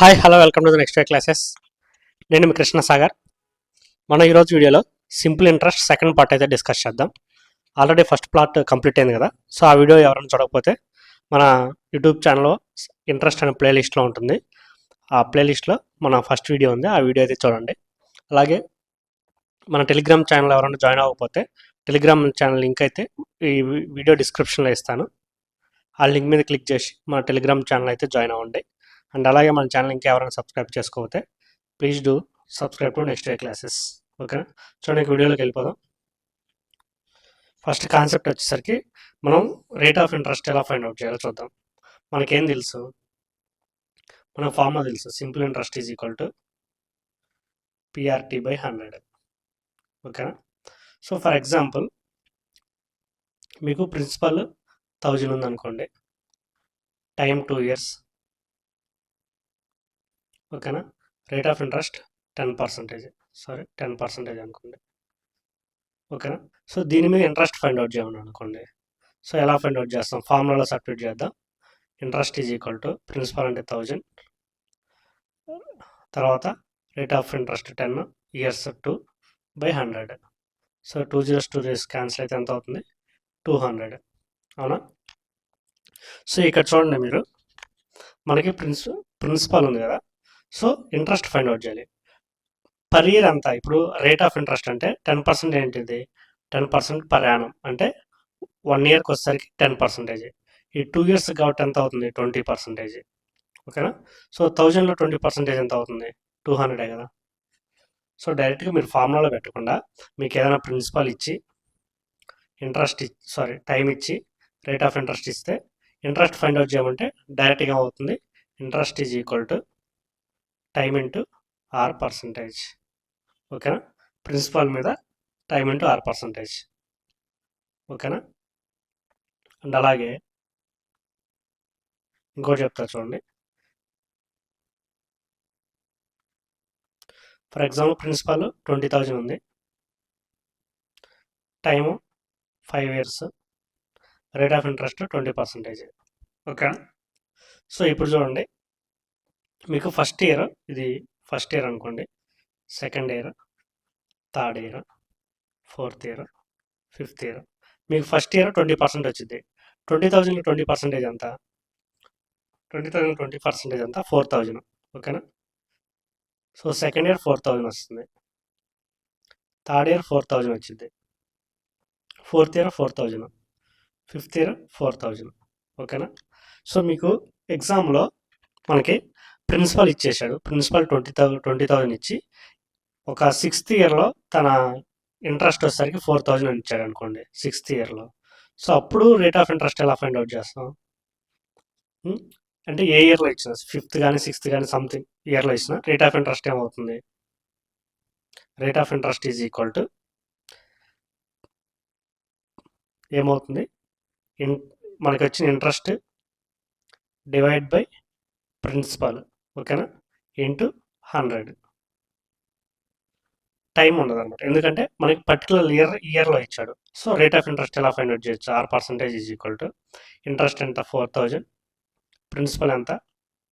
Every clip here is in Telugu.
Hi hello welcome to the next day classes. నేను మీ కృష్ణ సాగర్. మనం ఈరోజు వీడియోలో సింపుల్ ఇంట్రెస్ట్ సెకండ్ పార్ట్ అయితే డిస్కస్ చేద్దాం. ఆల్రెడీ ఫస్ట్ పార్ట్ కంప్లీట్ అయింది కదా, సో ఆ వీడియో ఎవరైనా చూడకపోతే మన యూట్యూబ్ ఛానల్లో ఇంట్రెస్ట్ అనే ప్లేలిస్ట్లో ఉంటుంది. ఆ ప్లేలిస్ట్లో మన ఫస్ట్ వీడియో ఉంది, ఆ వీడియో అయితే చూడండి. అలాగే మన టెలిగ్రామ్ ఛానల్ ఎవరైనా జాయిన్ అవ్వకపోతే టెలిగ్రామ్ ఛానల్ లింక్ అయితే ఈ వీడియో డిస్క్రిప్షన్లో ఇస్తాను. ఆ లింక్ మీద క్లిక్ చేసి మన టెలిగ్రామ్ ఛానల్ అయితే జాయిన్ అవ్వండి. అండ్ అలాగే మన ఛానల్ ఇంకా ఎవరైనా సబ్స్క్రైబ్ చేసుకోకపోతే please do subscribe to next day classes. ఓకేనా? చూడండి, వీడియోలోకి వెళ్ళిపోదాం. ఫస్ట్ కాన్సెప్ట్ వచ్చేసరికి మనం రేట్ ఆఫ్ ఇంట్రెస్ట్ ఎలా ఫైండ్ అవుట్ చేయాలో చూద్దాం. మనకేం తెలుసు, మన ఫార్ములా తెలుసు. Simple interest is equal to PRT/100. ఓకేనా? సో ఫర్ ఎగ్జాంపుల్ మీకు ప్రిన్సిపల్ 1000 ఉందనుకోండి, టైం 2 years. ఓకేనా? రేట్ ఆఫ్ ఇంట్రెస్ట్ 10%, 10% అనుకోండి. ఓకేనా? సో దీని మీద ఇంట్రెస్ట్ ఫైండ్ అవుట్ చేయమని అనుకోండి. సో ఎలా ఫైండ్ అవుట్ చేస్తాం? ఫార్ములాలో సబ్స్టిట్యూట్ చేద్దాం. Interest is equal to principal అంటే 1000, తర్వాత rate of interest 10 years 2/100. So 2 zeros 2 zeros cancel అయితే ఎంత అవుతుంది? 200. అవునా? సో ఇక్కడ చూడండి, మీరు మనకి ప్రిన్సిపల్ ఉంది కదా, సో ఇంట్రెస్ట్ ఫైండ్ అవుట్ చేయాలి. పర్ ఇయర్ అంతా. ఇప్పుడు రేట్ ఆఫ్ ఇంట్రెస్ట్ అంటే 10% ఏంటిది? 10% పర్ యానం, అంటే 1 yearకి వచ్చేసరికి 10%. ఈ 2 years కాబట్టి ఎంత అవుతుంది? 20%. ఓకేనా? సో 1000లో 20% ఎంత అవుతుంది? 200 కదా. సో డైరెక్ట్గా మీరు ఫార్ములాలో పెట్టకుండా మీకు ఏదైనా ప్రిన్సిపల్ ఇచ్చి టైం ఇచ్చి రేట్ ఆఫ్ ఇంట్రెస్ట్ ఇస్తే ఇంట్రెస్ట్ ఫైండ్ అవుట్ చేయమంటే డైరెక్ట్గా అవుతుంది. Interest is equal to time into R%. ఓకేనా? ప్రిన్సిపల్ మీద టైం ఇంటూ R%. ఓకేనా? అండ్ అలాగే ఇంకోటి చెప్తా చూడండి. ఫర్ ఎగ్జాంపుల్ ప్రిన్సిపల్ 20,000 ఉంది, time 5 years, rate of interest 20%. ఓకేనా? సో ఇప్పుడు చూడండి, మీకు ఫస్ట్ ఇయర్ అనుకోండి, second year, third year, fourth year, fifth year. మీకు ఫస్ట్ ఇయర్ 20% వచ్చింది. 20,000 20% ఎంత? 20,000 20% ఎంత? 4,000. ఓకేనా? సో సెకండ్ ఇయర్ 4,000 వస్తుంది, థర్డ్ ఇయర్ 4,000 వచ్చింది, ఫోర్త్ ఇయర్ 4,000, ఫిఫ్త్ ఇయర్ 4,000. ఓకేనా? సో మీకు ఎగ్జామ్లో మనకి ప్రిన్సిపల్ ఇచ్చేసాడు. ప్రిన్సిపల్ 20,000 ఇచ్చి ఒక సిక్స్త్ ఇయర్లో తన ఇంట్రెస్ట్ వచ్చేసరికి 4,000 అని ఇచ్చాడు అనుకోండి, సిక్స్త్ ఇయర్లో. సో అప్పుడు రేట్ ఆఫ్ ఇంట్రెస్ట్ ఎలా ఫైండ్ అవుట్ చేస్తాం? అంటే ఏ ఇయర్లో ఇచ్చిన, ఫిఫ్త్ కానీ సిక్స్త్ కానీ సంథింగ్ ఇయర్లో ఇచ్చిన రేట్ ఆఫ్ ఇంట్రెస్ట్ ఏమవుతుంది? Rate of interest is equal to ఏమవుతుంది? మనకి వచ్చిన ఇంట్రెస్ట్ డివైడ్ బై ప్రిన్సిపల్. ఓకేనా? ఇంటూ 100. టైం ఉండదు అనమాట, ఎందుకంటే మనకి పర్టికులర్ ఇయర్లో ఇచ్చాడు. సో రేట్ ఆఫ్ ఇంట్రెస్ట్ ఎలా ఫైండ్ అవుట్ చేయొచ్చు? R% is equal to interest ఎంత? 4,000, ప్రిన్సిపల్ ఎంత?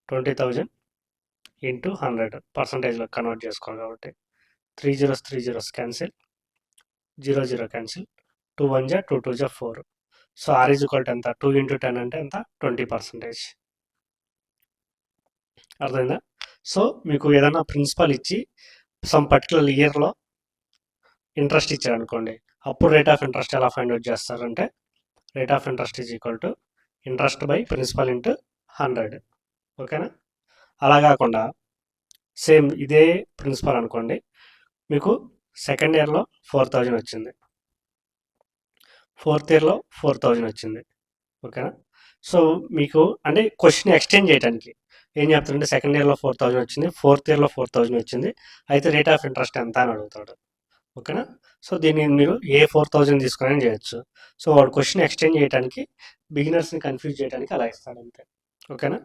20,000 ఇంటూ 100 పర్సంటేజ్లో కన్వర్ట్ చేసుకోవాలి కాబట్టి 3 zeros 3 zeros క్యాన్సిల్, 0 0 క్యాన్సిల్, 2 1 జా 2 2 జా 4. So R is equal to ఎంత? 2 ఇంటూ 10 అంటే ఎంత? 20%. అర్థమైందా? సో మీకు ఏదైనా ప్రిన్సిపల్ ఇచ్చి సమ్ పర్టికులర్ ఇయర్లో ఇంట్రెస్ట్ ఇచ్చారు అనుకోండి, అప్పుడు రేట్ ఆఫ్ ఇంట్రెస్ట్ ఎలా ఫైండ్ అవుట్ చేస్తారంటే rate of interest is equal to interest by principal into 100. ఓకేనా? అలా కాకుండా సేమ్ ఇదే ప్రిన్సిపల్ అనుకోండి, మీకు సెకండ్ ఇయర్లో 4,000 వచ్చింది, ఫోర్త్ ఇయర్లో 4,000 వచ్చింది. ఓకేనా? సో మీకు అంటే క్వశ్చన్ ఎక్స్టెండ్ చేయడానికి ఏం చెప్తారంటే సెకండ్ ఇయర్లో 4,000 వచ్చింది, ఫోర్త్ ఇయర్లో 4,000 వచ్చింది, అయితే రేట్ ఆఫ్ ఇంట్రెస్ట్ ఎంత అని అడుగుతాడు. ఓకేనా? సో దీన్ని మీరు ఏ 4,000 తీసుకొని చేయొచ్చు. సో వాడు క్వశ్చన్ ఎక్స్టెండ్ చేయడానికి, బిగినర్స్ని కన్ఫ్యూజ్ చేయడానికి అలా ఇస్తాడు అంతే. ఓకేనా?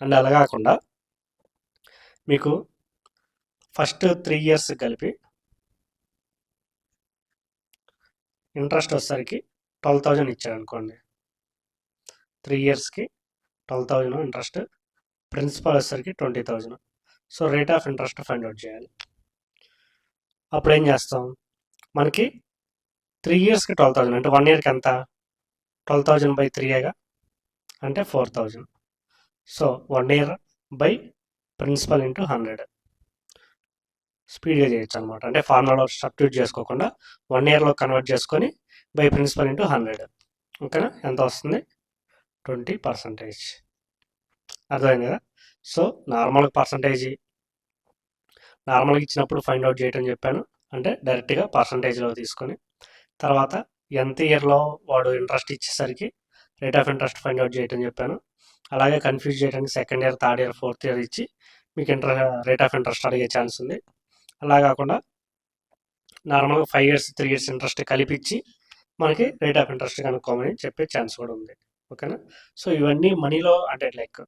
అండ్ అలా కాకుండా మీకు ఫస్ట్ 3 years కలిపి ఇంట్రెస్ట్ వచ్చేసరికి 12,000 ఇచ్చాడు అనుకోండి, 3 yearsకి 12,000 ఇంట్రెస్ట్ ప్రిన్సిపల్ వచ్చేసరికి 20,000. So rate of interest find out చేయాలి. అప్పుడు ఏం చేస్తాం, మనకి 3 ఇయర్స్కి 12,000 అంటే 1 ఇయర్కి ఎంత, 12,000 బై 3ఏగా, అంటే 4,000. So 1 year by principal into 100 స్పీడ్గా చేయొచ్చు అనమాట. అంటే ఫార్ములాలో సబ్స్టిట్యూట్ చేసుకోకుండా 1 ఇయర్లో కన్వర్ట్ చేసుకొని బై ప్రిన్సిపల్ ఇంటూ 100. ఓకేనా, ఎంత వస్తుంది, 20%. అర్థమైంది కదా. సో నార్మల్గా ఇచ్చినప్పుడు ఫైండ్ అవుట్ చేయటం చెప్పాను, అంటే డైరెక్ట్గా పర్సంటేజ్లో తీసుకొని తర్వాత ఎంత ఇయర్లో వాడు ఇంట్రెస్ట్ ఇచ్చేసరికి rate of interest find out చేయటం చెప్పాను. అలాగే కన్ఫ్యూజ్ చేయడానికి second year, third year, fourth year ఇచ్చి మీకు రేట్ ఆఫ్ ఇంట్రెస్ట్ అడిగే ఛాన్స్ ఉంది. అలా కాకుండా నార్మల్గా 5 ఇయర్స్ 3 ఇయర్స్ ఇంట్రెస్ట్ కలిపిచ్చి మనకి రేట్ ఆఫ్ ఇంట్రెస్ట్ కనుక్కోమని చెప్పే ఛాన్స్ కూడా ఉంది. ఓకేనా. సో ఇవన్నీ మనీలో అంటే లైక్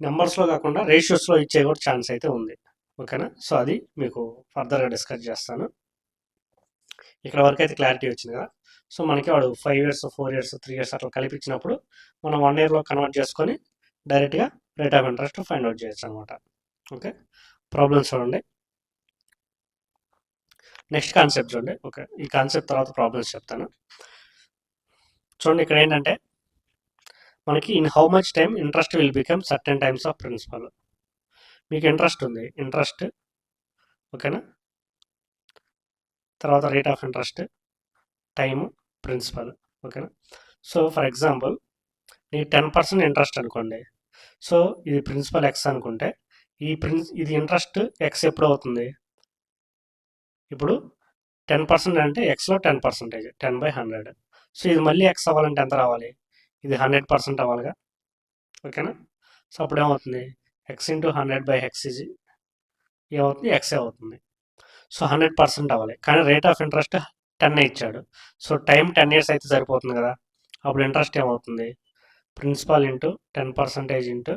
నెంబర్స్లో కాకుండా రేషియోస్లో ఇచ్చే కూడా ఛాన్స్ అయితే ఉంది. ఓకేనా. సో అది మీకు ఫర్దర్గా డిస్కస్ చేస్తాను. ఇక్కడ వరకు అయితే క్లారిటీ వచ్చింది కదా. సో మనకి వాడు 5 ఇయర్స్ 4 ఇయర్స్ 3 ఇయర్స్ అట్లా కలిపించినప్పుడు మనం 1 ఇయర్లో కన్వర్ట్ చేసుకొని డైరెక్ట్గా rate of interest find out చేయొచ్చు అనమాట. ఓకే, ప్రాబ్లమ్స్ చూడండి. నెక్స్ట్ కాన్సెప్ట్ చూడండి. ఓకే, ఈ కాన్సెప్ట్ తర్వాత ప్రాబ్లమ్స్ చెప్తాను. చూడండి, ఇక్కడ ఏంటంటే మనకి in how much time interest will become certain times of principal. మీకు ఇంట్రెస్ట్ ఉంది, ఇంట్రెస్ట్ ఓకేనా, తర్వాత rate of interest, time, principal. ఓకేనా. సో ఫర్ ఎగ్జాంపుల్ నీ 10% ఇంట్రెస్ట్ అనుకోండి. సో ఇది ప్రిన్సిపల్ ఎక్స్ అనుకుంటే ఇది ఇంట్రెస్ట్ ఎక్స్ ఎప్పుడు అవుతుంది, ఇప్పుడు 10% అంటే ఎక్స్లో 10%, 10/100. సో ఇది మళ్ళీ ఎక్స్ అవ్వాలంటే ఎంత రావాలి, ఇది 100% అవ్వాలిగా. ఓకేనా. సో అప్పుడు ఏమవుతుంది, ఎక్స్ ఇంటూ 100/x ఏమవుతుంది, ఎక్స్ అవుతుంది. సో 100% అవ్వాలి, కానీ రేట్ ఆఫ్ ఇంట్రెస్ట్ 10 ఇచ్చాడు. సో టైం 10 ఇయర్స్ అయితే సరిపోతుంది కదా. అప్పుడు ఇంట్రెస్ట్ ఏమవుతుంది, ప్రిన్సిపాల్ ఇంటూ 10% ఇంటూ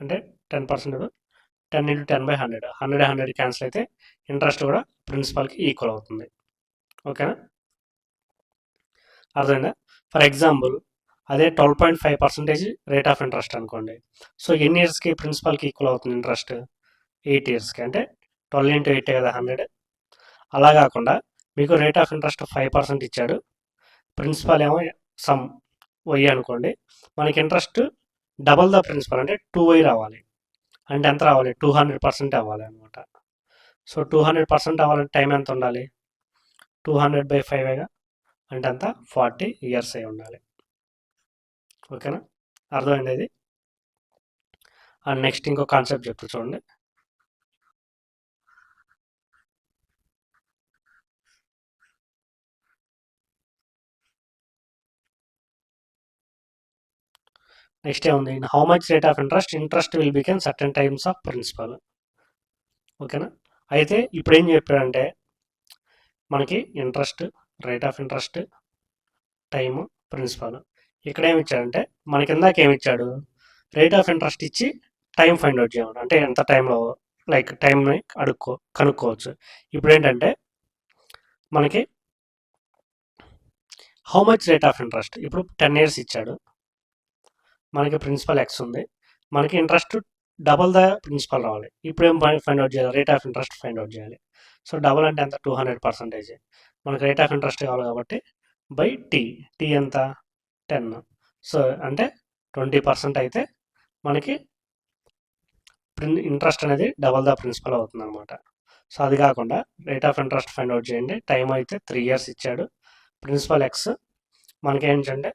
అంటే 10%, 10 ఇంటూ 10/100, 100 క్యాన్సిల్ అయితే ఇంట్రెస్ట్ కూడా ప్రిన్సిపాల్కి ఈక్వల్ అవుతుంది. ఓకేనా, అర్థమైందా. ఫర్ ఎగ్జాంపుల్ అదే 12.5% రేట్ ఆఫ్ ఇంట్రెస్ట్ అనుకోండి. సో ఎన్ని ఇయర్స్కి ప్రిన్సిపాల్కి ఈక్వల్ అవుతుంది ఇంట్రెస్ట్, 8 ఇయర్స్కి, అంటే 12 ఇంటూ 8 కదా 100. అలా కాకుండా మీకు రేట్ ఆఫ్ ఇంట్రెస్ట్ 5% ఇచ్చాడు, ప్రిన్సిపాల్ ఏమో సమ్ వై అనుకోండి, మనకి ఇంట్రెస్ట్ డబల్ ద ప్రిన్సిపల్ అంటే 2y రావాలి. అంటే ఎంత రావాలి, 200% అవ్వాలి అనమాట. సో 200% అవ్వాలంటే టైం ఎంత ఉండాలి, 200/5 అంటే అంత 40 ఇయర్స్ అయి ఉండాలి. ఓకేనా, అర్థమైంది ఇది. అండ్ నెక్స్ట్ ఇంకో కాన్సెప్ట్ చెప్తా చూడండి. నెక్స్ట్ ఏముంది, in how much rate of interest will become certain times of principal. ఓకేనా. అయితే ఇప్పుడు ఏం చెప్పాడంటే మనకి interest, rate of interest, time, principal. ఇక్కడ ఏమి ఇచ్చాడంటే మనకి ఇందాక ఏమి ఇచ్చాడు, రేట్ ఆఫ్ ఇంట్రెస్ట్ ఇచ్చి టైం ఫైండ్ అవుట్ చేయమని, అంటే ఎంత టైంలో లైక్ టైంని కనుక్కోవచ్చు. ఇప్పుడు ఏంటంటే మనకి how much rate of interest, ఇప్పుడు 10 ఇయర్స్ ఇచ్చాడు, మనకి ప్రిన్సిపల్ ఎక్స్ ఉంది, మనకి ఇంట్రెస్ట్ డబల్ ద ప్రిన్సిపల్ రావాలి. ఇప్పుడు ఏం ఫైండ్ అవుట్ చేయాలి, rate of interest find out చేయాలి. సో డబల్ అంటే ఎంత, 200%. మనకి రేట్ ఆఫ్ ఇంట్రెస్ట్ కావాలి కాబట్టి బై టీ ఎంత, 10. సో అంటే 20% అయితే మనకి ఇంట్రెస్ట్ అనేది డబల్ ద ప్రిన్సిపల్ అవుతుంది అనమాట. సో అది కాకుండా rate of interest find out చేయండి. టైం అయితే 3 ఇయర్స్ ఇచ్చాడు, ప్రిన్సిపల్ ఎక్స్, మనకి ఏంటంటే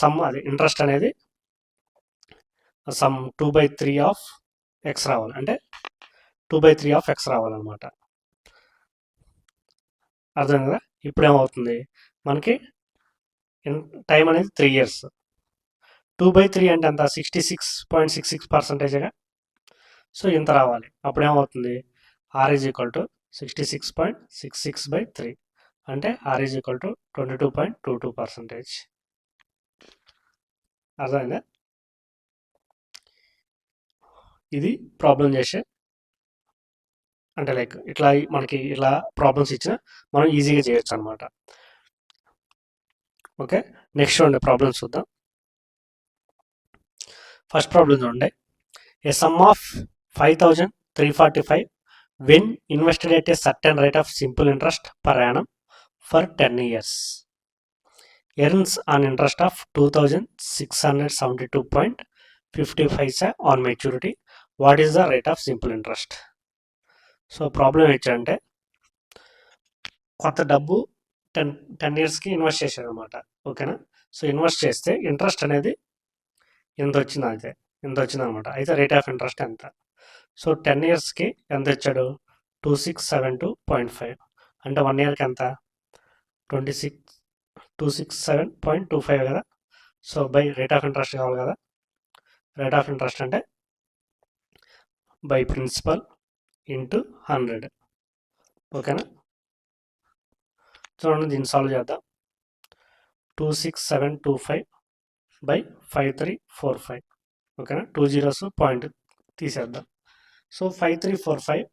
సమ్ అది ఇంట్రెస్ట్ అనేది సమ్ 2/3 ఆఫ్ ఎక్స్ రావాలి, అంటే 2/3 ఆఫ్ ఎక్స్ రావాలన్నమాట. అర్థం కదా. ఇప్పుడు ఏమవుతుంది, మనకి టైం అనేది 3 ఇయర్స్, 2/3 అంటే అంత 66.66%గా. సో ఇంత రావాలి. అప్పుడు ఏమవుతుంది, ఆర్ ఈజ్ ఈక్వల్ టు 66.66/3, అంటే ఆర్ ఈజ్ ఈక్వల్ టు 22.22%. అర్థమైందా. ఇది ప్రాబ్లం చేసే అంటే లైక్ ఇట్లా మనకి ఇలా ప్రాబ్లమ్స్ ఇచ్చిన మనం ఈజీగా చేయొచ్చు అనమాట. ఓకే, నెక్స్ట్ చూడండి ప్రాబ్లమ్స్ చూద్దాం. ఫస్ట్ ప్రాబ్లం చూడండి. A sum of 5,345 when invested at a certain rate of simple interest per annum for 10 years earns an interest of 2,672.55 on maturity. What is the rate of simple interest? So problem ఏంటంటే కొత్త డబ్బు 10 ఇయర్స్కి ఇన్వెస్ట్ చేశాడు అనమాట. ఓకేనా. సో ఇన్వెస్ట్ చేస్తే ఇంట్రెస్ట్ అనేది ఎంత వచ్చింది, ఎంత వచ్చింది అనమాట. అయితే రేట్ ఆఫ్ ఇంట్రెస్ట్ ఎంత? సో 10 ఇయర్స్కి ఎంత ఇచ్చాడు? 2672.5 అంటే 1 ఇయర్కి ఎంత? 267.25 కదా. So by rate of interest కావాలి కదా. రేట్ ఆఫ్ ఇంట్రెస్ట్ అంటే బై ప్రిన్సిపల్ ఇంటూ 100. ఓకేనా. చూడండి దీన్ని సాల్వ్ చేద్దాం. 26725 బై 5345. ఓకేనా. 2 జీరోస్ పాయింట్ తీసేద్దాం. సో 5345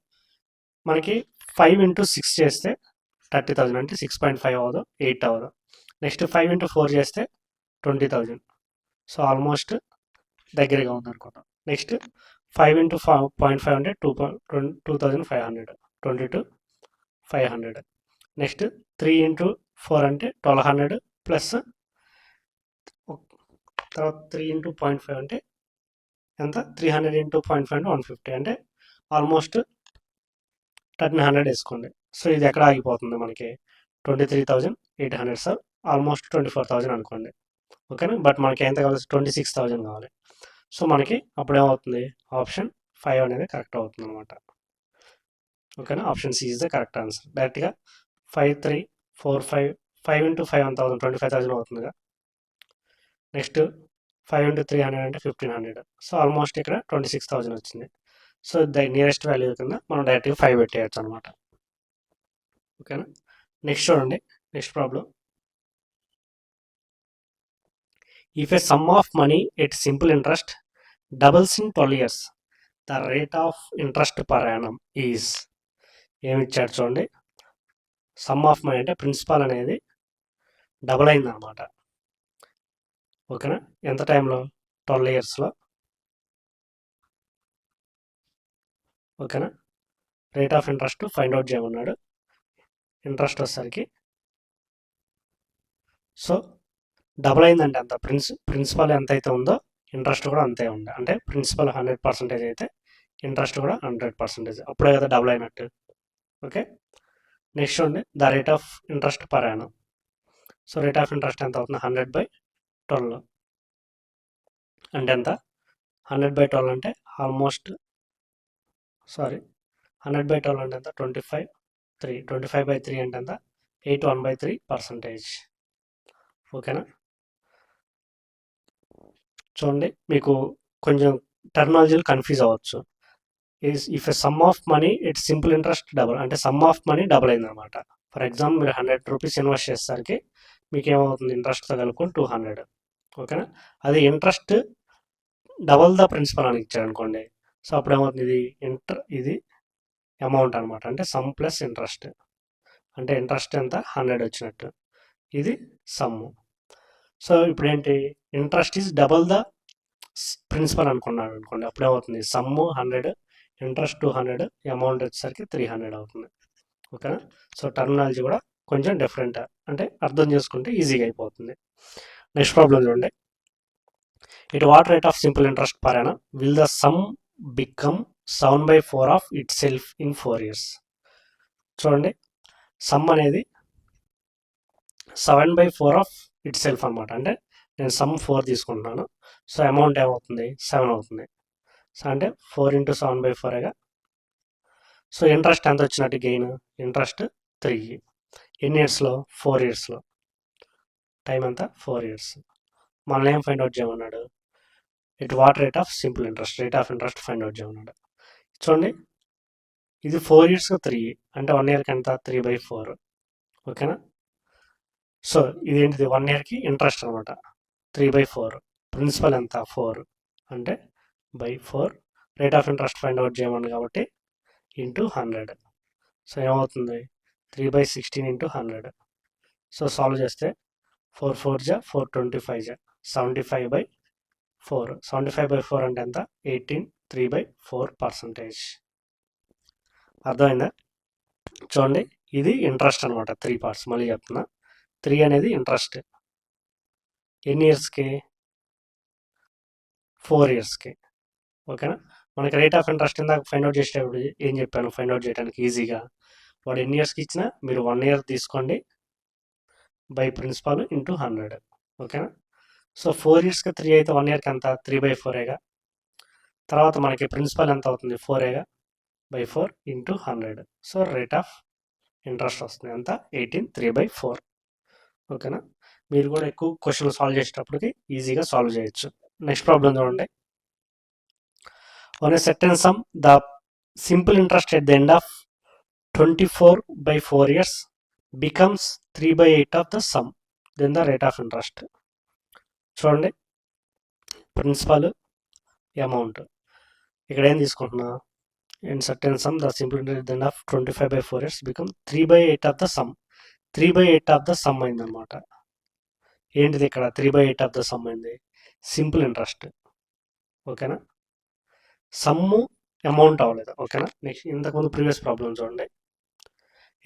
మనకి 5 ఇంటూ 6 చేస్తే 30,000 అంటే 6.5 అవ్వదు, 8 అవ్వదు. నెక్స్ట్ 5 ఇంటూ 4 చేస్తే 20,000. సో ఆల్మోస్ట్ దగ్గరగా ఉంది అనుకుంటాం. నెక్స్ట్ 5 ఇంటూ 0.5 అంటే 2,500, 22,500. నెక్స్ట్ 3 ఇంటూ 4 అంటే 1,200 ప్లస్ తర్వాత 3 ఇంటూ 0.5 అంటే ఎంత? 300 ఇంటూ 0.5 అంటే 150 అంటే ఆల్మోస్ట్ 1,300 వేసుకోండి. సో ఇది ఎక్కడ ఆగిపోతుంది మనకి? 23,800 సార్, ఆల్మోస్ట్ 24,000 అనుకోండి. ఓకేనా. బట్ మనకి ఎంత కావాలి? 26,000 కావాలి. సో మనకి అప్పుడు ఏమవుతుంది? ఆప్షన్ 5 అనేది కరెక్ట్ అవుతుంది అనమాట. ఓకేనా. Option C is the correct answer. డైరెక్ట్గా 5345 5 ఇంటూ 5 ఎంత అవుతుంది? 25,000 అవుతుందిగా. నెక్స్ట్ 5 ఇంటూ 300 అంటే 1,500. సో ఆల్మోస్ట్ ఇక్కడ 26,000 వచ్చింది. సో ద నియరెస్ట్ వాల్యూ కింద మనం డైరెక్ట్గా 5 పెట్టేయచ్చు అనమాట. ఓకేనా. నెక్స్ట్ చూడండి, next problem. If A sum of money at simple interest doubles in 12 years the rate of interest per annum is. ఏమి ఇచ్చాడు చూడండి. సమ్ ఆఫ్ మనీ అంటే ప్రిన్సిపాల్ అనేది డబుల్ అయింది అనమాట. ఓకేనా. ఎంత టైంలో? 12 yearsలో. ఓకేనా. Rate of interest find out చేయమన్నాడు. ఇంట్రెస్ట్ వచ్చేసరికి సో డబుల్ అయిందంటే అంత ప్రిన్సిపల్ ఎంత అయితే ఉందో ఇంట్రెస్ట్ కూడా అంతే ఉంది. అంటే ప్రిన్సిపల్ 100% అయితే ఇంట్రెస్ట్ కూడా 100%. అప్పుడే కదా డబుల్ అయినట్టు. ఓకే. నెక్స్ట్ ఉంది the rate of interest per annum. So rate of interest ఎంత అవుతుంది? 100/12 అంటే ఎంత? 100/12 అంటే ఆల్మోస్ట్ 100/12 అంటే ఎంత? 25/3. 25/3 అంటే ఎంత? 81/3%. ఓకేనా. చూడండి మీకు కొంచెం టెర్మినాలజీలు కన్ఫ్యూజ్ అవ్వచ్చు. If a sum of money it's simple interest double అంటే సమ్ ఆఫ్ మనీ డబుల్ అయిందనమాట. ఫర్ ఎగ్జాంపుల్ మీరు 100 రూపీస్ ఇన్వెస్ట్ చేసేసరికి మీకు ఏమవుతుంది? ఇంట్రెస్ట్తో కలుపుకొని 200. ఓకేనా. అది ఇంట్రెస్ట్ డబల్ ద ప్రిన్సిపల్ అని ఇచ్చాడు అనుకోండి. సో అప్పుడు ఏమవుతుంది? ఇది అమౌంట్ అనమాట. అంటే సమ్ ప్లస్ ఇంట్రెస్ట్ అంటే ఇంట్రెస్ట్ ఎంత? 100 వచ్చినట్టు. ఇది సమ్. సో ఇప్పుడు ఏంటి? Interest is double the principal అనుకున్నాడు అనుకోండి. అప్పుడు ఏమవుతుంది? సమ్ 100, ఇంట్రెస్ట్ 200, అమౌంట్ వచ్చేసరికి 300 అవుతుంది. ఓకేనా. సో టర్మినాలజీ కూడా కొంచెం డిఫరెంట్, అంటే అర్థం చేసుకుంటే ఈజీగా అయిపోతుంది. నెక్స్ట్ ప్రాబ్లం చూడండి. It what rate of simple interest per annum will the sum become 7/4 of itself in 4 years. చూడండి సమ్ అనేది 7/4 ఆఫ్ ఇట్ సెల్ఫ్ అనమాట. అంటే నేను సమ్ 4 తీసుకుంటున్నాను. సో అమౌంట్ ఏమవుతుంది? 7 అవుతుంది. సో అంటే 4 ఇంటూ 7/4గా. సో ఇంట్రెస్ట్ ఎంత వచ్చినట్టు? Gain interest 3. ఎన్ని ఇయర్స్లో? 4 yearsలో. టైం ఎంత? 4 years. మనల్ని ఏం ఫైండ్ అవుట్ చేయమన్నాడు? It what rate of simple interest, rate of interest find out చేయమన్నాడు. చూడండి ఇది 4 yearsకి 3 అంటే 1 yearకి ఎంత? 3/4. ఓకేనా. సో ఇదేంటిది? 1 yearకి ఇంట్రెస్ట్ అనమాట. 3/4. ప్రిన్సిపల్ ఎంత? 4 అంటే by 4. Rate of interest find out చేయమని కాబట్టి ఇంటూ 100. సో ఏమవుతుంది? 3/16 ఇంటూ 100. సో సాల్వ్ చేస్తే 4 4 జా 4 25 జా 75/3 4. 75/4 అంటే ఎంత? 18 3/4%. అర్థమైందా? చూడండి, ఇది ఇంట్రెస్ట్ అనమాట. 3 పార్ట్స్. మళ్ళీ చెప్తున్నా, 3 అనేది ఇంట్రెస్ట్. ఎన్ని ఇయర్స్కి? 4 ఇయర్స్కి. ఓకేనా? మనకి రేట్ ఆఫ్ ఇంట్రెస్ట్ ఇందాక ఫైండ్ అవుట్ చేసేటప్పుడు ఏం చెప్పాను? ఫైండ్ అవుట్ చేయడానికి ఈజీగా వాడు ఎన్ని ఇయర్స్కి ఇచ్చినా మీరు 1 ఇయర్ తీసుకోండి బై ప్రిన్సిపాల్ ఇంటూ 100. ఓకేనా? సో 4 ఇయర్స్కి 3 అయితే 1 ఇయర్కి ఎంత? 3/4ఏగా. తర్వాత మనకి ప్రిన్సిపాల్ ఎంత అవుతుంది? 4ఏగా. By 4 into 100. So rate of interest వస్తుంది ఎంత? 18 3/4. ఓకేనా? మీరు కూడా ఎక్కువ క్వశ్చన్లు సాల్వ్ చేసేటప్పటికి ఈజీగా సాల్వ్ చేయొచ్చు. నెక్స్ట్ ప్రాబ్లం చూడండి. On a certain sum, the simple interest at the end of 24/4 years becomes 3/8 of the sum. Then the rate of interest. చూడండి, ప్రిన్సిపల్, అమౌంట్. ఇక్కడ ఏం తీసుకుంటున్నా? In certain some the simple interest at the end of 25/4 years become 3/8 of the sum. 3/8 of the sum అయిందనమాట. ఏంటిది ఇక్కడ 3/8 of the sum అయింది? Simple interest. ఓకేనా? సమ్ము అమౌంట్ అవ్వలేదు. ఓకేనా? నెక్స్ట్ ఇంతకుముందు ప్రీవియస్ ప్రాబ్లం చూడండి.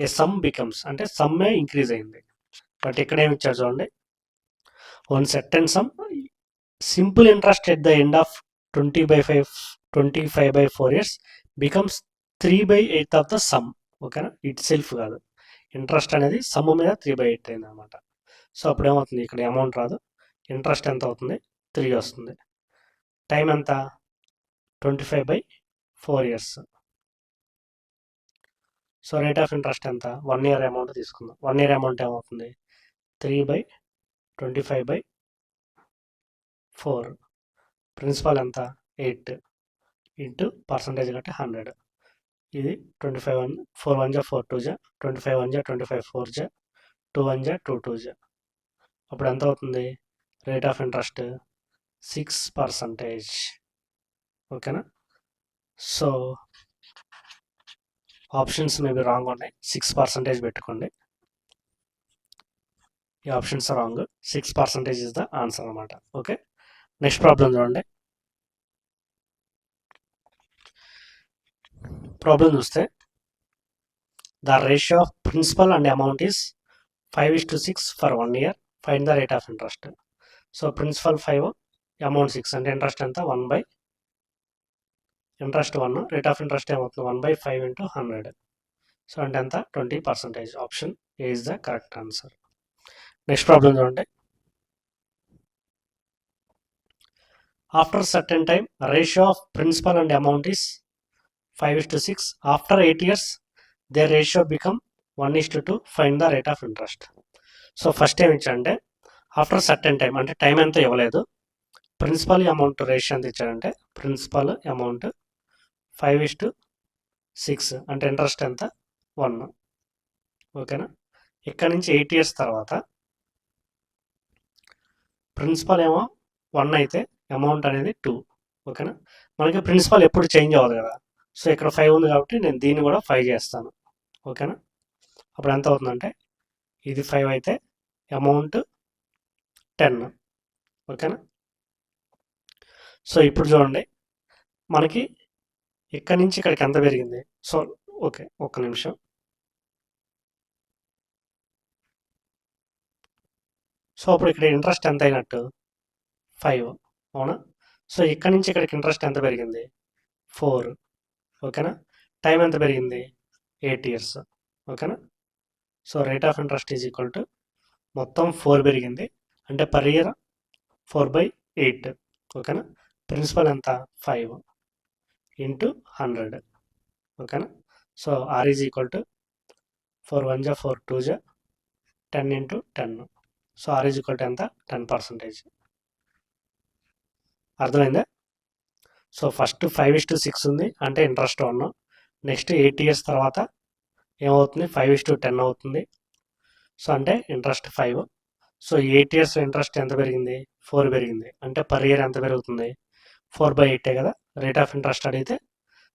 ఏ సమ్ బికమ్స్ అంటే సమ్మే ఇంక్రీజ్ అయింది. బట్ ఇక్కడ ఏమి ఇచ్చారు చూడండి. One certain sum simple interest at the end of 25/4 years becomes 3/8 of the sum. ఓకేనా? ఇట్ సెల్ఫ్ కాదు, ఇంట్రెస్ట్ అనేది సమ్ మీద 3/8 అయింది అనమాట. సో అప్పుడు ఏమవుతుంది? ఇక్కడ అమౌంట్ రాదు, ఇంట్రెస్ట్ ఎంత అవుతుంది? 3 వస్తుంది. టైం ఎంత? 25/4 years. So rate of interest ఎంత? 1 ఇయర్ అమౌంట్ తీసుకుందాం. 1 ఇయర్ అమౌంట్ ఏమవుతుంది? 3/25/4. ప్రిన్సిపల్ ఎంత? 8 ఇంటూ పర్సంటేజ్ కట్టి 100. ఇది 25 4 1 4 2 25 1 25 4 2 1 2 2. అప్పుడు ఎంత అవుతుంది? Rate of interest 6%. ఓకేనా? సో ఆప్షన్స్ మేబీ రాంగ్ ఉన్నాయి. 6% పెట్టుకోండి. ఈ options wrong. 6% is the answer అనమాట. ఓకే, నెక్స్ట్ ప్రాబ్లం చూడండి. ప్రాబ్లం చూస్తే the ratio of principal and amount is 5:6 for 1 year. Find the rate of interest. So principal 5, amount 6 అంటే ఇంట్రెస్ట్ ఎంత? 1/, ఇంట్రెస్ట్ 1, రేట్ ఆఫ్ ఇంట్రెస్ట్ ఏమవుతుంది? 1/5 ఇంటూ 100. సో అంటే ఎంత? 20%. Option A is the correct answer. Next problem చూడండి. After certain time ratio of principal and amount is 5:6. After 8 years their ratio become 1:2. Find the rate of interest. So first ఏమి ఇచ్చాడంటే ఆఫ్టర్ సర్టెన్ టైం అంటే టైం ఎంత ఇవ్వలేదు. ప్రిన్సిపల్ అమౌంట్ రేషియో ఎంత ఇచ్చాడంటే ప్రిన్సిపల్ అమౌంట్ 5:6 అంటే ఇంట్రెస్ట్ ఎంత? 1. ఓకేనా? ఇక్కడ నుంచి 8 years తర్వాత ప్రిన్సిపల్ ఏమో 1 అయితే అమౌంట్ అనేది 2. ఓకేనా? మనకి ప్రిన్సిపల్ ఎప్పుడు చేంజ్ అవ్వదు కదా. సో ఇక్కడ 5 ఉంది కాబట్టి నేను దీన్ని కూడా 5 చేస్తాను. ఓకేనా? అప్పుడు ఎంత అవుతుందంటే ఇది 5 అయితే అమౌంట్ 10. ఓకేనా? సో ఇప్పుడు చూడండి, మనకి ఇక్కడి నుంచి ఇక్కడికి ఎంత పెరిగింది? సో ఓకే, ఒక్క నిమిషం. సో అప్పుడు ఇక్కడ ఇంట్రెస్ట్ ఎంత అయినట్టు? 5. అవునా? సో ఇక్కడి నుంచి ఇక్కడికి ఇంట్రెస్ట్ ఎంత పెరిగింది? 4. ఓకేనా? టైం ఎంత పెరిగింది? 8 years. ఓకేనా? So rate of interest is equal to మొత్తం 4 పెరిగింది అంటే పర్ ఇయర్ 4/8. ఓకేనా? ప్రిన్సిపల్ ఎంత? 5 ఇంటూ 100. ఓకేనా? So R is equal to 4 1 4 2 10 into 10. So R is equal to ఎంత? 10%. అర్థమైందా? సో ఫస్ట్ 5:6 ఉంది అంటే ఇంట్రెస్ట్ 1. నెక్స్ట్ 8 years తర్వాత ఏమవుతుంది? 5:10 అవుతుంది. సో అంటే ఇంట్రెస్ట్ 5. సో 8 years ఇంట్రెస్ట్ ఎంత పెరిగింది? 4 పెరిగింది అంటే పర్ ఇయర్ ఎంత పెరుగుతుంది? 4/8 కదా. రేట్ ఆఫ్ ఇంట్రెస్ట్ అడిగితే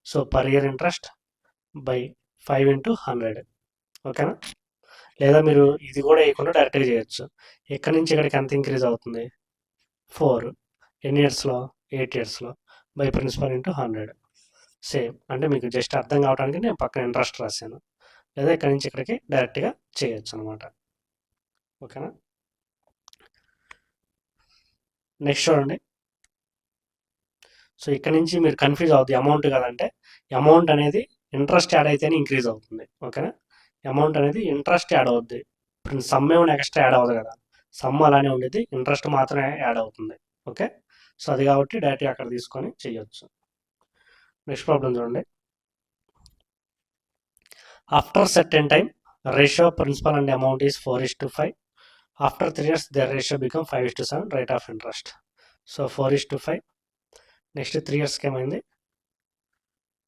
so per year interest by 5 into 100. ఓకేనా? లేదా మీరు ఇది కూడా వేయకుండా డైరెక్ట్గా చేయొచ్చు. ఎక్కడి నుంచి ఇక్కడికి ఎంత ఇంక్రీజ్ అవుతుంది? 4. ఎన్ని ఇయర్స్లో 8 ఇయర్స్లో బై ప్రిన్సిపల్ ఇంటూ 100 సేమ్. అంటే మీకు జస్ట్ అర్థం కావడానికి నేను పక్కన ఇంట్రెస్ట్ రాశాను, లేదా ఇక్కడి నుంచి ఇక్కడికి డైరెక్ట్గా చేయొచ్చు అనమాట. ఓకేనా. నెక్స్ట్ చూడండి. సో ఇక్కడ నుంచి మీరు కన్ఫ్యూజ్ అవుతుంది, అమౌంట్ కదంటే అమౌంట్ అనేది ఇంట్రెస్ట్ యాడ్ అయితేనే ఇంక్రీజ్ అవుతుంది. ఓకేనా. అమౌంట్ అనేది ఇంట్రెస్ట్ యాడ్ అవుద్ది, సమ్ ఏమైనా ఎక్స్ట్రా యాడ్ అవ్వదు కదా, సమ్ అలానే ఉండేది, ఇంట్రెస్ట్ మాత్రమే యాడ్ అవుతుంది. ఓకే. సో అది కాబట్టి డైరెక్ట్గా అక్కడ తీసుకొని చేయొచ్చు. నెక్స్ట్ ప్రాబ్లం చూడండి. After certain time ratio principal and amount is 4:5. After 3 years their ratio become 5:7 rate of interest. So 4:5. Next 3 yearsకి ఏమైంది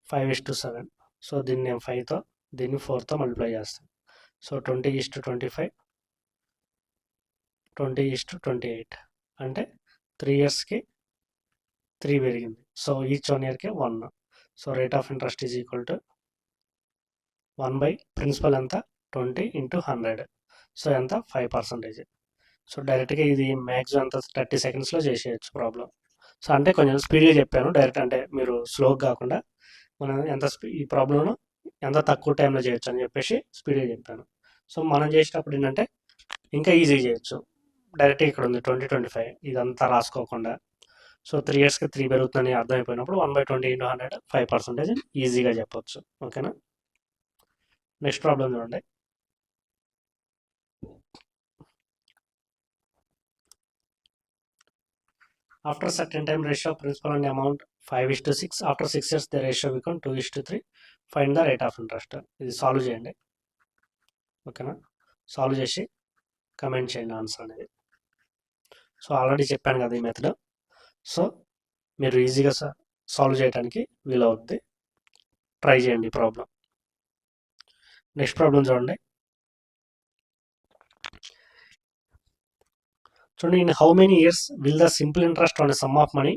5:7. సో దీన్ని నేను 5తో దీన్ని 4తో మల్టిప్లై చేస్తాను. సో 20:25 20:28 అంటే 3 yearsకి 3 పెరిగింది. సో ఈచ్ 1 yearకి 1. So rate of interest is equal to 1 by principal ఎంత 20 ఇంటూ 100. సో ఎంత 5%. సో డైరెక్ట్గా ఇది మ్యాక్సిమం ఎంత 30 secondsలో చేసేయచ్చు ప్రాబ్లం. సో అంటే కొంచెం స్పీడ్గా చెప్పాను, డైరెక్ట్ అంటే మీరు స్లోగా కాకుండా మనం ఈ ప్రాబ్లంను ఎంత తక్కువ టైంలో చేయొచ్చు అని చెప్పేసి స్పీడ్గా చెప్పాను. సో మనం చేసేటప్పుడు ఏంటంటే ఇంకా ఈజీగా చేయొచ్చు. డైరెక్ట్గా ఇక్కడ ఉంది 20-25 ఇదంతా రాసుకోకుండా. సో 3 yearsకి 3 పెరుగుతుందని అర్థమైపోయినప్పుడు 1/20 ఇంటూ 100 5% ఈజీగా చెప్పొచ్చు. ఓకేనా. నెక్స్ట్ ప్రాబ్లం చూడండి. After certain time ratio of principal and amount 5:6. After 6 years the ratio become 2:3. Find the rate of interest. ఇది సాల్వ్ చేయండి. ఓకేనా. సాల్వ్ చేసి కమెంట్ చేయండి ఆన్సర్ అనేది. సో ఆల్రెడీ చెప్పాను కదా ఈ మెథడ్. సో మీరు ఈజీగా సాల్వ్ చేయడానికి వీలవుద్ది. ట్రై చేయండి ఈ ప్రాబ్లం. నెక్స్ట్ ప్రాబ్లం చూడండి. In how many years will the simple interest on sum of money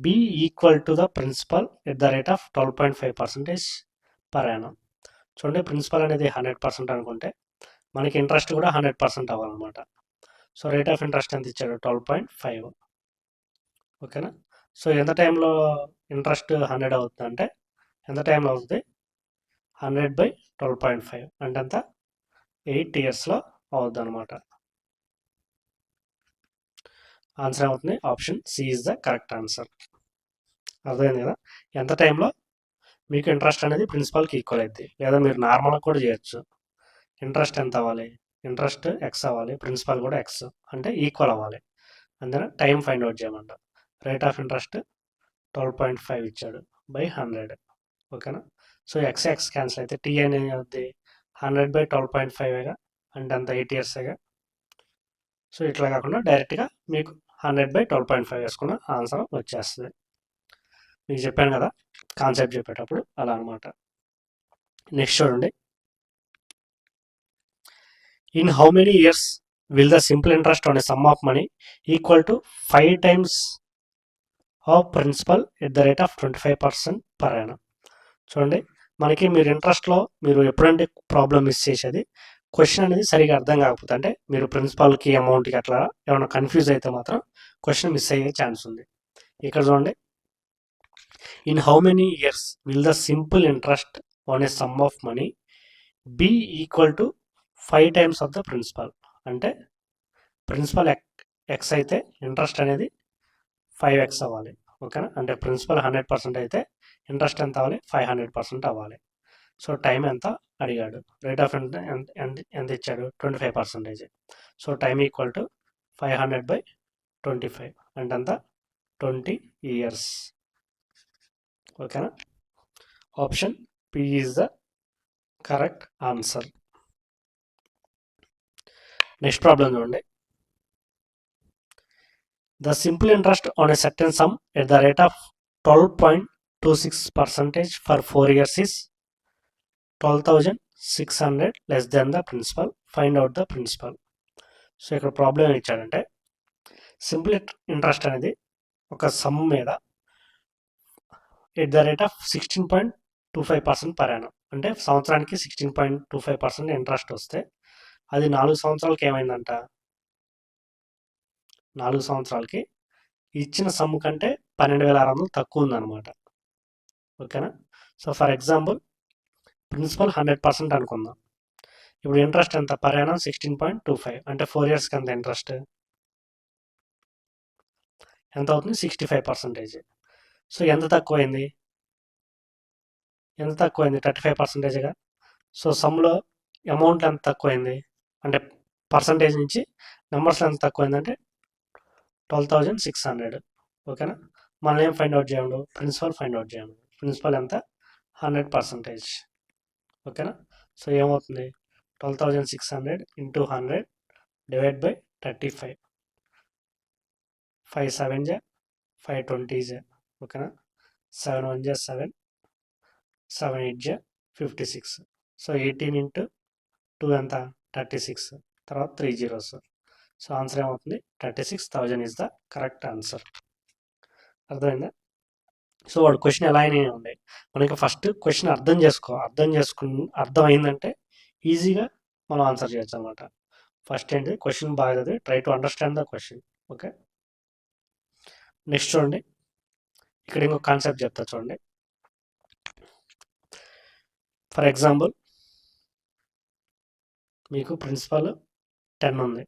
be equal to the principal at the rate of 12.5% per annum. చూడండి, ప్రిన్సిపల్ అనేది 100% అనుకుంటే మనకి ఇంట్రెస్ట్ కూడా 100% అవ్వాలన్నమాట. సో రేట్ ఆఫ్ ఇంట్రెస్ట్ ఎంత ఇచ్చాడు 12.5. ఓకేనా. సో ఎంత టైంలో ఇంట్రెస్ట్ 100 అవుతుంది అంటే ఎంత టైంలో అవుతుంది 100/12.5 అంటే ఎంత 8 yearsలో అవుద్ది అనమాట. ఆన్సర్ అవుతుంది option C is the correct answer. అర్థమైంది కదా. ఎంత టైంలో మీకు ఇంట్రెస్ట్ అనేది ప్రిన్సిపల్కి ఈక్వల్ అవుతుంది, లేదా మీరు నార్మల్గా కూడా చేయొచ్చు. ఇంట్రెస్ట్ ఎంత అవ్వాలి, ఇంట్రెస్ట్ ఎక్స్ అవ్వాలి, ప్రిన్సిపల్ కూడా ఎక్స్ అంటే ఈక్వల్ అవ్వాలి. అందుకని టైం ఫైండ్ అవుట్ చేయమంట. రేట్ ఆఫ్ ఇంట్రెస్ట్ 12.5 ఇచ్చాడు బై 100. ఓకేనా. సో ఎక్స్ క్యాన్సిల్ అయితే టీ అనేది అవుద్ది 100/12.5గా అంటే అంత 8 yearsగా. సో ఇట్లా కాకుండా డైరెక్ట్గా మీకు 100/12.5 వేసుకున్న ఆన్సర్ వచ్చేస్తుంది. మీకు చెప్పాను కదా కాన్సెప్ట్ చెప్పేటప్పుడు అలా అనమాట. నెక్స్ట్ చూడండి. In how many years will the simple interest on a sum of money equal to 5 times of principal at the rate of 25% per annum. చూడండి, మనకి మీరు ఇంట్రెస్ట్లో మీరు ఎప్పుడంటే ప్రాబ్లం మిస్ చేసేది క్వశ్చన్ అనేది సరిగా అర్థం కాకపోతే, అంటే మీరు ప్రిన్సిపల్కి అమౌంట్కి అట్లా ఏమైనా కన్ఫ్యూజ్ అయితే మాత్రం క్వశ్చన్ మిస్ అయ్యే ఛాన్స్ ఉంది. ఇక్కడ చూడండి. In how many years will the simple interest on a sum of money be equal to 5 times of the principal. అంటే ప్రిన్సిపల్ ఎక్స్ అయితే ఇంట్రెస్ట్ అనేది 5x అవ్వాలి. ఓకేనా. అంటే ప్రిన్సిపల్ 100% అయితే ఇంట్రెస్ట్ ఎంత అవ్వాలి 500% అవ్వాలి. సో టైం ఎంత అడిగాడు, రేట్ ఆఫ్ ఎంత ఇచ్చాడు 25%. సో టైం ఈక్వల్ టు 500/25 అంటే అంత 20 years. ఓకేనా. Option P is the correct answer. Next problem చూడండి. The simple interest on a certain sum at the rate of 12.26% for 4 years is 12,600 less than the principal. Find out the principal. So ఇక్కడ ప్రాబ్లం ఏమి ఇచ్చాడంటే సింపుల్ ఇంట్రెస్ట్ అనేది ఒక సమ్ మీద at the rate of 16.25% per annum. అంటే సంవత్సరానికి 16.25% ఇంట్రెస్ట్ వస్తే అది 4 సంవత్సరాలకి ఏమైందంట 4 సంవత్సరాలకి ఇచ్చిన సమ్ము కంటే 12,600 తక్కువ ఉందన్నమాట. ఓకేనా. సో ఫర్ ఎగ్జాంపుల్ ప్రిన్సిపల్ 100% అనుకుందాం. ఇప్పుడు ఇంట్రెస్ట్ ఎంత పర్ యానం 16.25 అంటే 4 ఇయర్స్కి ఎంత ఇంట్రెస్ట్ ఎంత అవుతుంది 65%. సో ఎంత తక్కువైంది 35%గా. సో సమ్లో అమౌంట్ ఎంత తక్కువైంది అంటే పర్సంటేజ్ నుంచి నెంబర్స్ ఎంత తక్కువైందంటే 12,600. ఓకేనా. మనం ఏం ఫైండ్ అవుట్ చేయండు ప్రిన్సిపల్ ఫైండ్ అవుట్ చేయండి. ప్రిన్సిపల్ ఎంత 100%. ఓకేనా. సో ఏమవుతుంది 12,600 ఇంటూ 100 డివైడ్ బై 35 5 7 జా 5 20 జా. ఓకేనా. 7 1 జా 7 7 8 జా 56. సో 18 ఇంటూ 2 ఎంత 36 తర్వాత 3 zeros. సో ఆన్సర్ ఏమవుతుంది 36,000 ఇస్ ద కరెక్ట్ ఆన్సర్. అర్థమైందా. సో వాడు క్వశ్చన్ ఎలా అయినా ఉండే మనకి ఫస్ట్ క్వశ్చన్ అర్థమైందంటే ఈజీగా మనం ఆన్సర్ చేయొచ్చు అనమాట. ఫస్ట్ ఏంటి క్వశ్చన్ బాగా చదివి try to understand the question. Okay. Next చూడండి ఇక్కడ ఇంకో కాన్సెప్ట్ చెప్తా చూడండి. ఫర్ ఎగ్జాంపుల్ మీకు ప్రిన్సిపల్ 10 ఉంది,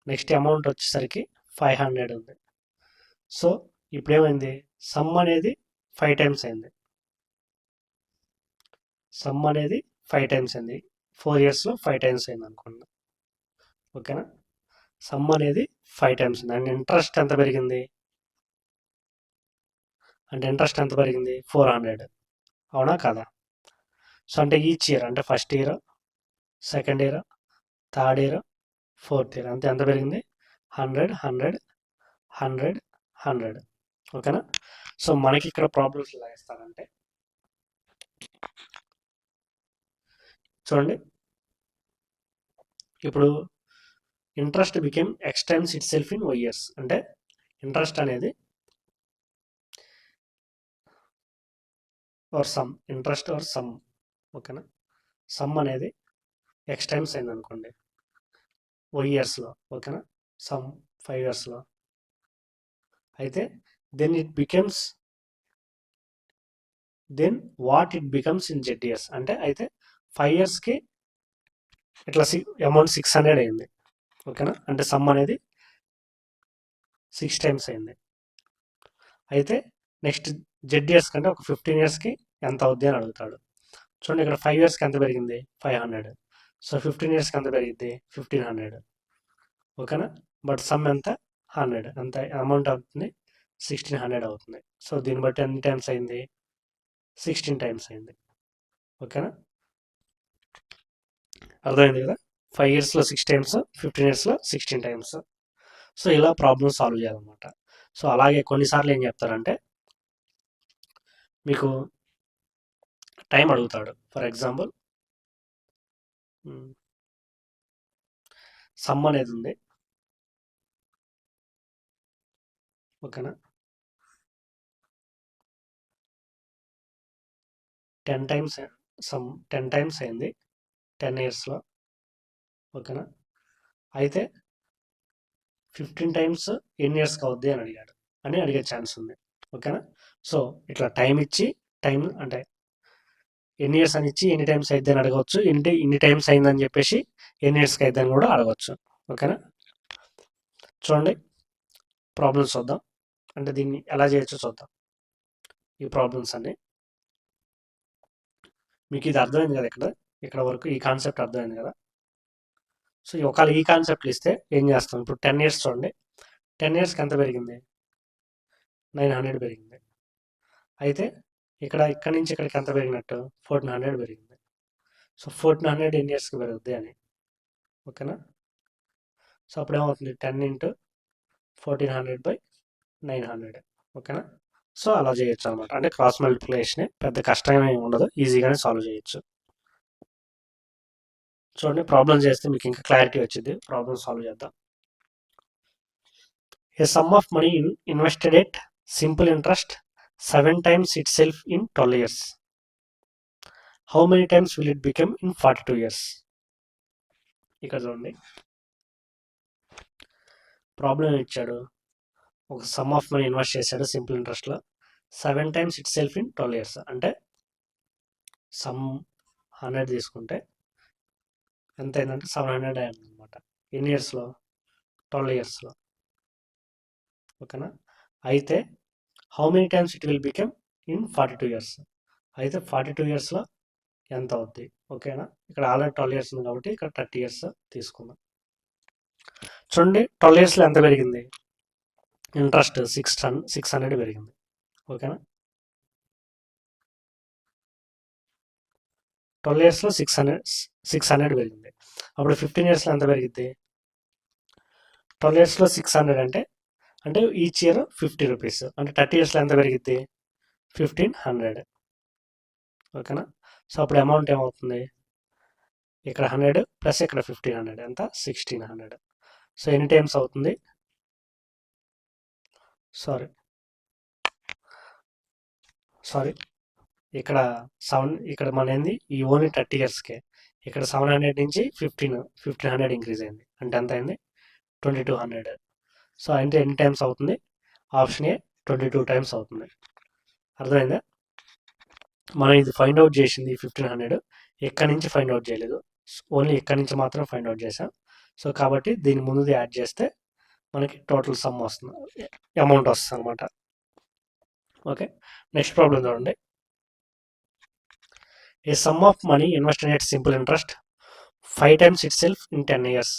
నెక్స్ట్ అమౌంట్ వచ్చేసరికి 500 ఉంది. సో ఇప్పుడు ఏమైంది సమ్ అనేది 5 times అయింది. సమ్ అనేది 5 times అయింది. 4 yearsలో 5 times అయింది అనుకోండి. ఓకేనా. సమ్ అనేది 5 times ఉంది అండ్ ఇంట్రెస్ట్ ఎంత పెరిగింది అంటే ఇంట్రెస్ట్ ఎంత పెరిగింది 400. అవునా కదా. సో అంటే ఈచ్ ఇయర్ అంటే first year, second year, third year, fourth year అంతే ఎంత పెరిగింది 100 100 100 100. ఓకేనా. సో మనకి ఇక్కడ ప్రాబ్లమ్స్ ఎలా ఇస్తారంటే చూడండి ఇప్పుడు interest became X times itself in years అంటే ఇంట్రెస్ట్ అనేది or sum interest or sum. ఓకేనా. సమ్ అనేది ఎక్స్ టైమ్స్ అయింది అనుకోండి ఇయర్స్లో. ఓకేనా. సమ్ 5 yearsలో అయితే then what it becomes in Z years అంటే అయితే 5 yearsకి ఇట్లా అమౌంట్ 600 అయింది. ఓకేనా. అంటే సమ్ అనేది 6 times అయింది. అయితే నెక్స్ట్ జెడ్ ఇయర్స్ కంటే ఒక 15 yearsకి ఎంత అవుద్ది అని అడుగుతాడు. చూడండి ఇక్కడ 5 yearsకి ఎంత పెరిగింది 500. సో 15 yearsకి ఎంత పెరిగింది 1500. ఓకేనా. బట్ సమ్ ఎంత 100 ఎంత అమౌంట్ అవుతుంది 1600 అవుతుంది. సో దీన్ని బట్టి ఎన్ని టైమ్స్ అయింది 16 times అయింది. ఓకేనా. అర్థమైంది కదా. 5 yearsలో 6 times, 15 yearsలో 16 times. సో ఇలా ప్రాబ్లమ్ సాల్వ్ చేయాలన్నమాట. సో అలాగే కొన్నిసార్లు ఏం చెప్తారంటే మీకు టైం అడుగుతాడు. ఫర్ ఎగ్జాంపుల్ సమ్ అనేది ఉంది. ఓకేనా. 10 times సమ్ 10 times అయింది 10 yearsలో. ఓకేనా. అయితే 15 times ఎన్ని ఇయర్స్కి అవుద్ది అని అడిగే ఛాన్స్ ఉంది. ఓకేనా. సో ఇట్లా టైం ఇచ్చి టైం అంటే ఎన్ని ఇయర్స్ అని ఇచ్చి ఎన్ని టైమ్స్ అయితే అని అడగవచ్చు. ఇన్ని టైమ్స్ అయిందని చెప్పేసి ఎన్ని ఇయర్స్కి అయితే అని కూడా అడగవచ్చు. ఓకేనా. చూడండి ప్రాబ్లమ్స్ చూద్దాం అంటే దీన్ని ఎలా చేయొచ్చో చూద్దాం. ఈ ప్రాబ్లమ్స్ అన్ని మీకు ఇది అర్థమైంది కదా. ఇక్కడ వరకు ఈ కాన్సెప్ట్ అర్థమైంది కదా. సో ఒకవేళ ఈ కాన్సెప్ట్లు ఇస్తే ఏం చేస్తాం ఇప్పుడు 10 years చూడండి 10 yearsకి ఎంత పెరిగింది 900 పెరిగింది. అయితే ఇక్కడి నుంచి ఇక్కడికి ఎంత పెరిగినట్టు 1400 పెరిగింది. సో 1400 ఎన్ని ఇయర్స్కి పెరుగుద్ది అని. ఓకేనా. సో అప్పుడు ఏమవుతుంది 10 into 1400/900. ఓకేనా. సో అలా చేయొచ్చు అనమాట. అంటే క్రాస్ మల్టిప్లికేషన్ పెద్ద కష్టమే ఉండదు, ఈజీగానే సాల్వ్ చేయొచ్చు. చూడండి ప్రాబ్లం చేస్తే మీకు ఇంకా క్లారిటీ వచ్చింది. ప్రాబ్లం సాల్వ్ చేద్దాం. A sum of money invested at simple interest 7 times itself in 12 years. How many times will it become in 42 years? ఇక్కడ చూడండి ప్రాబ్లం ఇచ్చాడు ఒక సమ్ ఆఫ్ మనీ ఇన్వెస్ట్ చేశాడు సింపుల్ ఇంట్రెస్ట్లో 7 times itself in 12 years. అంటే సమ్ 100 తీసుకుంటే ఎంత అయిందంటే 700 అయింది అనమాట. ఎన్ని ఇయర్స్లో? 12 ఇయర్స్లో. ఓకేనా? అయితే how many times it will become in 42 years. అయితే 42 ఇయర్స్లో ఎంత అవుద్ది? ఓకేనా? ఇక్కడ ఆల్రెడీ 12 ఇయర్స్ ఉంది కాబట్టి ఇక్కడ 30 ఇయర్స్ తీసుకుందాం. చూడండి 12 ఇయర్స్లో ఎంత పెరిగింది? ఇంట్రెస్ట్ 600 పెరిగింది. ఓకేనా? 12 ఇయర్స్లో 600 పెరిగింది. అప్పుడు 15 ఇయర్స్లో ఎంత పెరిగింది? 12 ఇయర్స్లో 600 అంటే ఈచ్ ఇయర్ 50 రూపీస్. అంటే 30 ఇయర్స్లో ఎంత పెరిగింది? 1500. ఓకేనా? సో అప్పుడు అమౌంట్ ఏమవుతుంది? ఇక్కడ 100 ప్లస్ ఇక్కడ 1500 ఎంత? 1600. సో ఎన్ని టైమ్స్ అవుతుంది? సారీ ఇక్కడ 7, ఇక్కడ మన ఏంది ఈ ఓన్లీ 30 ఇయర్స్కే. ఇక్కడ 700 నుంచి 1500 ఇంక్రీజ్ అయింది. అంటే ఎంత అయింది? 2200. సో అంటే ఎన్ని టైమ్స్ అవుతుంది? ఆప్షన్ ఏ 22 టైమ్స్ అవుతుంది. అర్థమైందా? మనం ఇది ఫైండ్ అవుట్ చేసింది 1500 ఎక్కడి నుంచి ఫైండ్ అవుట్ చేయలేదు, ఓన్లీ ఎక్కడి నుంచి మాత్రం ఫైండ్ అవుట్ చేసాం. సో కాబట్టి దీని ముందుది యాడ్ చేస్తే మనకి టోటల్ సమ్ వస్తుంది, అమౌంట్ వస్తుంది అనమాట. ఓకే, నెక్స్ట్ ప్రాబ్లం చూడండి. A sum of money invested at simple interest 5 times itself in 10 years.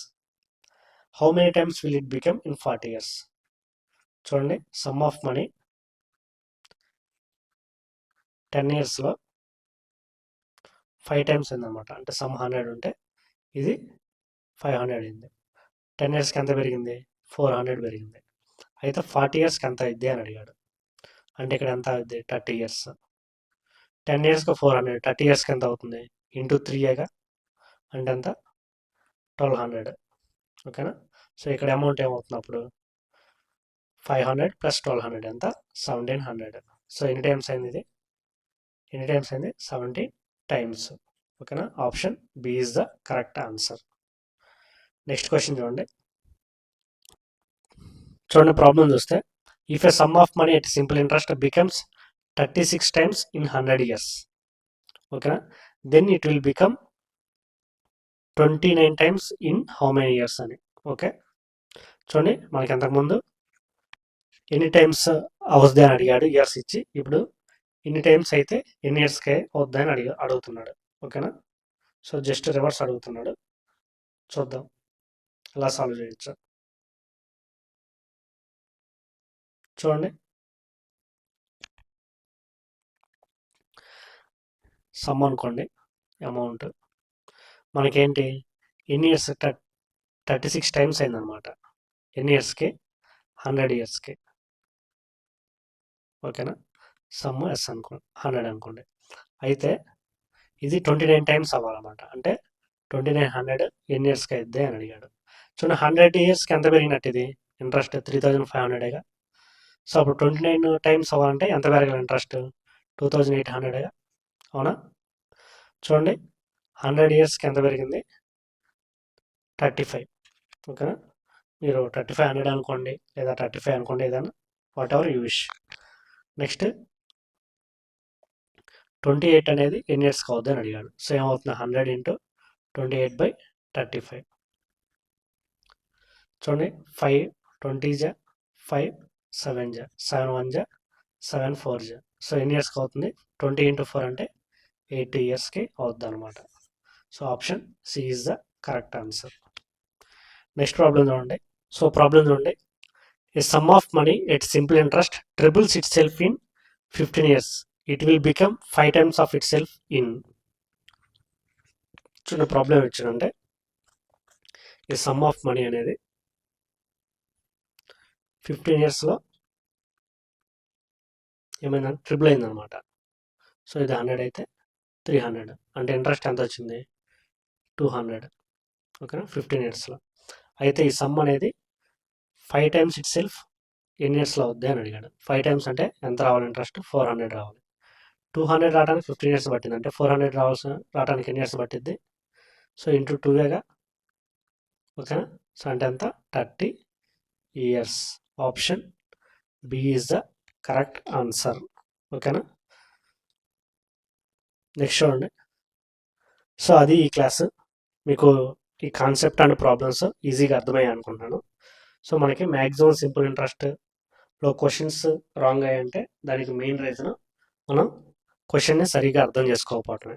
How many times will it become in 40 years? చూడండి, సమ్ ఆఫ్ మనీ 10 ఇయర్స్లో 5 times అయిందనమాట. అంటే సమ్ 100 ఉంటే ఇది 500 అయింది. 10 ఇయర్స్కి ఎంత పెరిగింది? 400 పెరిగింది. అయితే 40 ఇయర్స్కి ఎంత అయింది అని అడిగాడు. అంటే ఇక్కడ ఎంత అవుద్ది? 30 ఇయర్స్. 10 ఇయర్స్కి 400, 30 ఇయర్స్కి ఎంత అవుతుంది? ఇంటూ 3ఏగా, అంటే ఎంత? 1200. ఓకేనా? సో ఇక్కడ అమౌంట్ ఏమవుతుంది అప్పుడు? 500 ప్లస్ 1200 ఎంత? 1700. సో ఎన్ని టైమ్స్ అయింది ఇది? 17 టైమ్స్. ఓకేనా? Option B is the correct answer. Next question చూడండి. ప్రాబ్లం చూస్తే, if a sum of money at simple interest becomes 36 times in 100 years, ఓకేనా, then it will become 29 times in how many years అని. ఓకే, చూడండి మనకి అంతకుముందు ఎన్ని టైమ్స్ అవుద్ది అని అడిగాడు ఇయర్స్ ఇచ్చి, ఇప్పుడు ఎన్ని టైమ్స్ అయితే ఎన్ని ఇయర్స్కే అవుద్ది అని అడుగుతున్నాడు. ఓకేనా? సో జస్ట్ రివర్స్ అడుగుతున్నాడు. చూద్దాం ఎలా సాల్వ్ చేయొచ్చు. చూడండి, సమ్ అనుకోండి, అమౌంట్ మనకేంటి ఎన్ని ఇయర్స్? 36 టైమ్స్ అయిందనమాట. ఎన్ని ఇయర్స్కి? 100 ఇయర్స్కి. ఓకేనా? సమ్ ఎస్ 100 అనుకోండి. అయితే ఇది 29 టైమ్స్ అవ్వాలన్నమాట. అంటే 2900 ఎన్ని ఇయర్స్కి అయిద్ది అని అడిగాడు. చూడండి 100 ఇయర్స్కి ఎంత పెరిగినట్టు ఇది ఇంట్రెస్ట్? 3500గా. సో అప్పుడు 29 టైమ్స్ అవ్వాలంటే ఎంత పెరగాలి ఇంట్రెస్ట్? 2800గా. అవునా? చూడండి 100 ఇయర్స్కి ఎంత పెరిగింది? 35. ఓకేనా? మీరు 3500 అనుకోండి, లేదా 35 అనుకోండి, ఏదైనా what ever you wish. Next 28 అనేది ఎన్ని ఇయర్స్కి అవుద్ది అని అడిగాడు. సో ఏమవుతుంది? 100 ఇంటూ 28/35. చూడండి 5 20 జా 5 7 జా 7 1 జా 7 4 జా. సో ఎన్ని ఇయర్స్కి అవుతుంది? 20 ఇంటూ 4 అంటే 80 ఇయర్స్కి అవుద్ది అనమాట. So option C is the correct answer. Next problem చూడండి. ప్రాబ్లం చూడండి. A sum of money at simple interest triples itself in 15 years. It will become 5 times of itself in. చూడండి ప్రాబ్లం ఇచ్చాడంటే, ఈ సమ్ ఆఫ్ మనీ అనేది 15 yearsలో ఏమైందంటే ట్రిపుల్ అయిందనమాట. సో ఇది 100 అయితే 300. అంటే ఇంట్రెస్ట్ ఎంత వచ్చింది? 200. ఓకేనా? 15 yearsలో. అయితే ఈ సమ్ అనేది 5 times ఇట్ సెల్ఫ్ ఎన్ని ఇయర్స్లో అవుద్ది అని అడిగాడు. 5 times అంటే ఎంత రావాలి ఇంట్రెస్ట్? 400 రావాలి. 200 రావడానికి 15 years పట్టింది. అంటే 400 రావడానికి ఎన్ని ఇయర్స్ పట్టిద్ది? సో ఇంటూ 2గా. ఓకేనా? సో అంటే ఎంత? 30 years. Option B is the correct answer. ఓకేనా? నెక్స్ట్ చూడండి. సో అది ఈ క్లాస్. మీకు ఈ కాన్సెప్ట్ అండ్ ప్రాబ్లమ్స్ ఈజీగా అర్థమయ్యాయి అనుకుంటున్నాను. సో మనకి మ్యాక్సిమం సింపుల్ ఇంట్రెస్ట్లో క్వశ్చన్స్ రాంగ్ అయ్యంటే దానికి మెయిన్ రీజన్ మనం క్వశ్చన్ని సరిగా అర్థం చేసుకోకపోవటమే.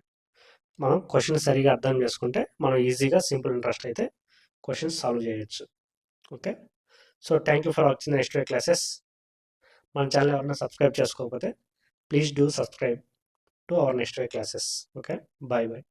మనం క్వశ్చన్ సరిగా అర్థం చేసుకుంటే మనం ఈజీగా సింపుల్ ఇంట్రెస్ట్ అయితే క్వశ్చన్స్ సాల్వ్ చేయొచ్చు. Okay, so thank you for watching next way classes. మన ఛానల్ ఎవరైనా సబ్స్క్రైబ్ చేసుకోకపోతే please do subscribe to our next way classes. Okay, bye bye.